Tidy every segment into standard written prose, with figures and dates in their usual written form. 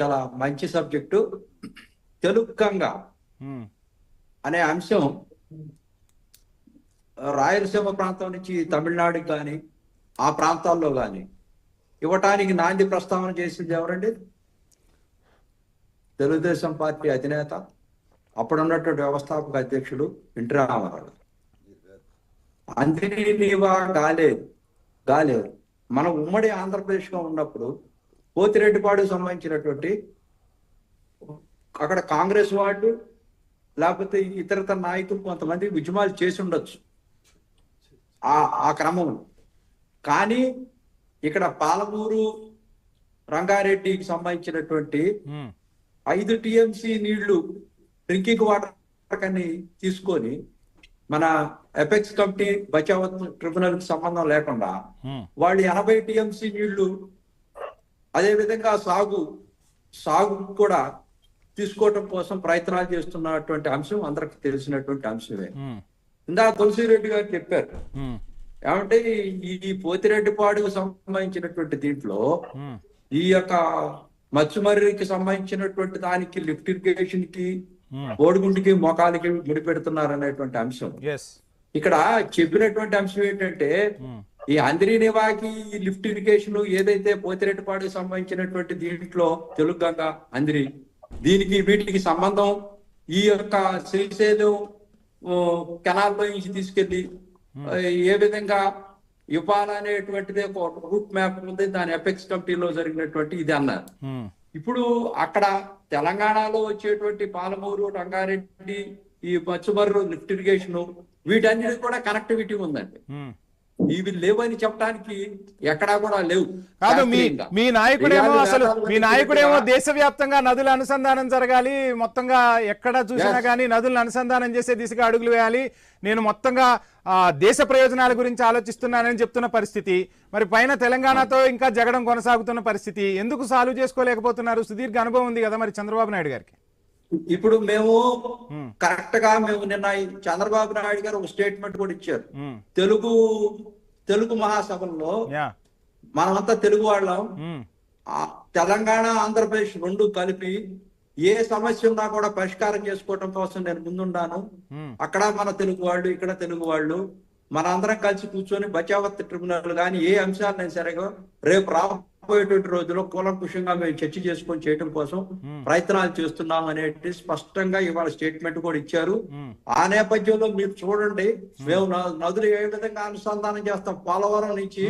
చాలా మంచి సబ్జెక్టు. తెలుగు గంగ అనే అంశం రాయలసీమ ప్రాంతం నుంచి తమిళనాడుకి కానీ ఆ ప్రాంతాల్లో కానీ ఇవ్వటానికి నాంది ప్రస్తావన చేసింది ఎవరండి? తెలుగుదేశం పార్టీ అధినేత, అప్పుడున్నటువంటి వ్యవస్థాపక అధ్యక్షుడు ఎన్టీ రామారావు. అందరినీ నీవా గాలేదు. మనం ఉమ్మడి ఆంధ్రప్రదేశ్గా ఉన్నప్పుడు పోతిరెడ్డిపాడుకు సంబంధించినటువంటి అక్కడ కాంగ్రెస్ వాళ్ళు లేకపోతే ఇతరతర నాయకులు కొంతమంది ఉద్యమాలు చేసి ఉండొచ్చు ఆ క్రమంలో. కానీ ఇక్కడ పాలమూరు రంగారెడ్డికి సంబంధించినటువంటి 5 TMC నీళ్లు డ్రింకింగ్ వాటర్ అని తీసుకొని మన ఎపెక్స్ కమిటీ బచావత్ ట్రిబ్యునల్ కి సంబంధం లేకుండా వాళ్ళు 80 TMC నీళ్లు అదే విధంగా సాగు కూడా తీసుకోవటం కోసం ప్రయత్నాలు చేస్తున్నటువంటి అంశం అందరికి తెలిసినటువంటి అంశమే. ఇందాక తులసిరెడ్డి గారు చెప్పారు ఏమంటే ఈ పోతిరెడ్డిపాడుకు సంబంధించినటువంటి దీంట్లో ఈ యొక్క మత్స్యమర్రికి సంబంధించినటువంటి దానికి లిఫ్ట్ ఇరిగేషన్ కి కోడిగుండికి మొఖాలకి ముడిపెడుతున్నారు అనేటువంటి అంశం. ఇక్కడ చెప్పినటువంటి అంశం ఏంటంటే ఈ అందిరి నివాకి లిఫ్ట్ ఇరిగేషన్ ఏదైతే పోతిరెడ్డిపాడుకు సంబంధించినటువంటి దీంట్లో తెలుగు గంగ అందిరి దీనికి వీటికి సంబంధం ఈ యొక్క శ్రీశైలం కెనాల్లో నుంచి తీసుకెళ్లి ఏ విధంగా ఇవ్వాలనేటువంటిది ఒక రూట్ మ్యాప్ ఉంది, దాని ఎపెక్స్ కమిటీలో జరిగినటువంటి ఇది అన్నారు. ఇప్పుడు అక్కడ తెలంగాణలో వచ్చేటువంటి పాలమూరు రంగారెడ్డి ఈ మత్స్యమర్రు లిఫ్ట్ ఇరిగేషన్ వీటన్నిటి కూడా కనెక్టివిటీ ఉందండి. ఇవి లేవని చెప్పడానికి ఎక్కడా కూడా లేవు. కాదు మీ నాయకుడేమో దేశవ్యాప్తంగా నదుల అనుసంధానం జరగాలి, మొత్తంగా ఎక్కడ చూసినా గానీ నదులను అనుసంధానం చేసే దిశగా అడుగులు వేయాలి, నేను మొత్తంగా దేశ ప్రయోజనాల గురించి ఆలోచిస్తున్నానని చెప్తున్న పరిస్థితి. మరి పైన తెలంగాణతో ఇంకా జగడం కొనసాగుతున్న పరిస్థితి. ఎందుకు సాల్వ్ చేసుకోలేకపోతున్నారు? సుదీర్ఘ అనుభవం ఉంది కదా మరి చంద్రబాబు నాయుడు గారికి. ఇప్పుడు మేము కరెక్ట్ గా నిన్న చంద్రబాబు నాయుడు గారు ఒక స్టేట్మెంట్ కూడా ఇచ్చారు. తెలుగు మహాసభల్లో మనమంతా తెలుగు వాళ్ళం, తెలంగాణ ఆంధ్రప్రదేశ్ రెండు కలిపి ఏ సమస్య ఉన్నా కూడా పరిష్కారం చేసుకోవటం కోసం నేను ముందున్నాను. అక్కడ మన తెలుగు వాళ్ళు, ఇక్కడ తెలుగు వాళ్ళు, మన అందరం కలిసి కూర్చొని బచావత్ ట్రిబ్యునల్ కానీ ఏ అంశాలైనా సరిగా రేపు రాబోయేటువంటి రోజుల్లో కూలంకుషంగా మేము చర్చ చేసుకొని చేయడం కోసం ప్రయత్నాలు చేస్తున్నాం అనేది స్పష్టంగా ఇవాళ స్టేట్మెంట్ కూడా ఇచ్చారు. ఆ నేపథ్యంలో మీరు చూడండి, మేము నదులు ఏ విధంగా అనుసంధానం చేస్తాం. పోలవరం నుంచి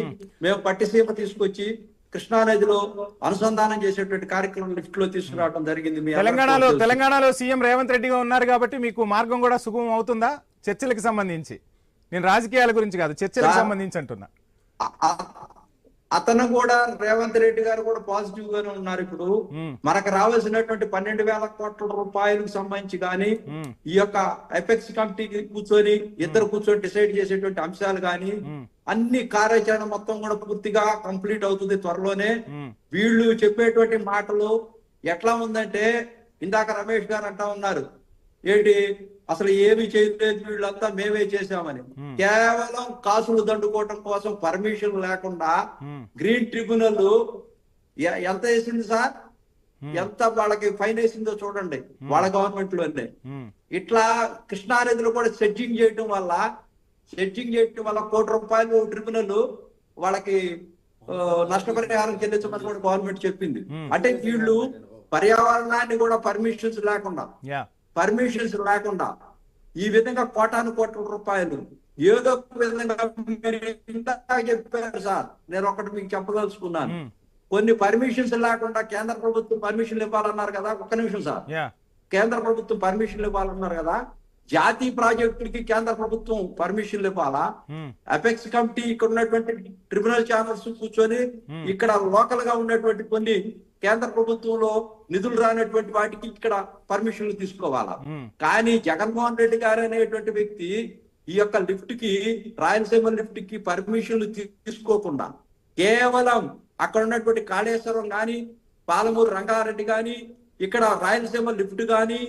మేము పట్టిసీమ తీసుకొచ్చి కృష్ణానదిలో అనుసంధానం చేసేటువంటి కార్యక్రమం లిఫ్ట్ లో తీసుకురావడం జరిగింది. తెలంగాణలో సీఎం రేవంత్ రెడ్డిగా ఉన్నారు కాబట్టి మీకు మార్గం కూడా సుగమం అవుతుందా చర్చలకు సంబంధించి? నేను రాజకీయాల గురించి కాదు, చర్చలకు సంబంధించి అంటున్నా. అతను కూడా రేవంత్ రెడ్డి గారు కూడా పాజిటివ్ గానే ఉన్నారు. ఇప్పుడు మనకు రావాల్సినటువంటి 12,000 కోట్ల రూపాయలకు సంబంధించి కానీ ఈ యొక్క ఎపెక్స్ కమిటీకి కూర్చొని డిసైడ్ చేసేటువంటి అంశాలు కానీ అన్ని కార్యాచరణ మొత్తం కూడా పూర్తిగా కంప్లీట్ అవుతుంది త్వరలోనే. వీళ్ళు చెప్పేటువంటి మాటలు ఎట్లా ఉందంటే, ఇందాక రమేష్ గారు అంటా ఉన్నారు ఏంటి అసలు ఏమి చేయలేదు వీళ్ళంతా మేమే చేశామని. కేవలం కాసులు దండుకోవటం కోసం పర్మిషన్ లేకుండా గ్రీన్ ట్రిబ్యునల్ ఎంత వేసింది సార్, ఎంత వాళ్ళకి ఫైన్ వేసిందో చూడండి వాళ్ళ గవర్నమెంట్ లోనే. ఇట్లా కృష్ణానదిలో కూడా సెడ్జింగ్ చేయటం వల్ల ₹1 కోటి ట్రిబ్యునల్ వాళ్ళకి నష్టపరిహారం చెల్లించమని కూడా గవర్నమెంట్ చెప్పింది. అంటే వీళ్ళు పర్యావరణాన్ని కూడా పర్మిషన్స్ లేకుండా ఈ విధంగా కోట్ల రూపాయలు ఏదో విధంగా చెప్పారు సార్. నేను ఒకటి మీకు చెప్పదలుచుకున్నాను. కొన్ని పర్మిషన్స్ లేకుండా కేంద్ర ప్రభుత్వం పర్మిషన్లు ఇవ్వాలన్నారు కదా. ఒక్క నిమిషం సార్, కేంద్ర ప్రభుత్వం పర్మిషన్లు ఇవ్వాలన్నారు కదా. జాతీయ ప్రాజెక్టులకి కేంద్ర ప్రభుత్వం పర్మిషన్లు ఇవ్వాలా? అపెక్స్ కమిటీ ఇక్కడ ఉన్నటువంటి ట్రిబ్యునల్ ఛాంబర్స్ కూర్చొని ఇక్కడ లోకల్ గా ఉన్నటువంటి కొన్ని కేంద్ర ప్రభుత్వంలో నిధులు రానటువంటి వాటికి ఇక్కడ పర్మిషన్లు తీసుకోవాలా? కానీ జగన్మోహన్ రెడ్డి గారు అనేటువంటి వ్యక్తి ఈ యొక్క లిఫ్ట్ కి, రాయలసీమ లిఫ్ట్ కి పర్మిషన్లు తీసుకోకుండా కేవలం అక్కడ ఉన్నటువంటి కాళేశ్వరం గాని, పాలమూరు రంగారెడ్డి గాని, ఇక్కడ రాయలసీమ లిఫ్ట్ గాని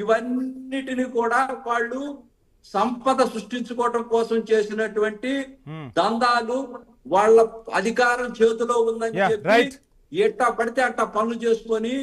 ఇవన్నిటిని కూడా వాళ్ళు సంపద సృష్టించుకోవడం కోసం చేసినటువంటి దందాలు, వాళ్ళ అధికారం చేతిలో ఉందని చెప్పి ఎట్టా పడితే అట్టా పనులు చేసుకొని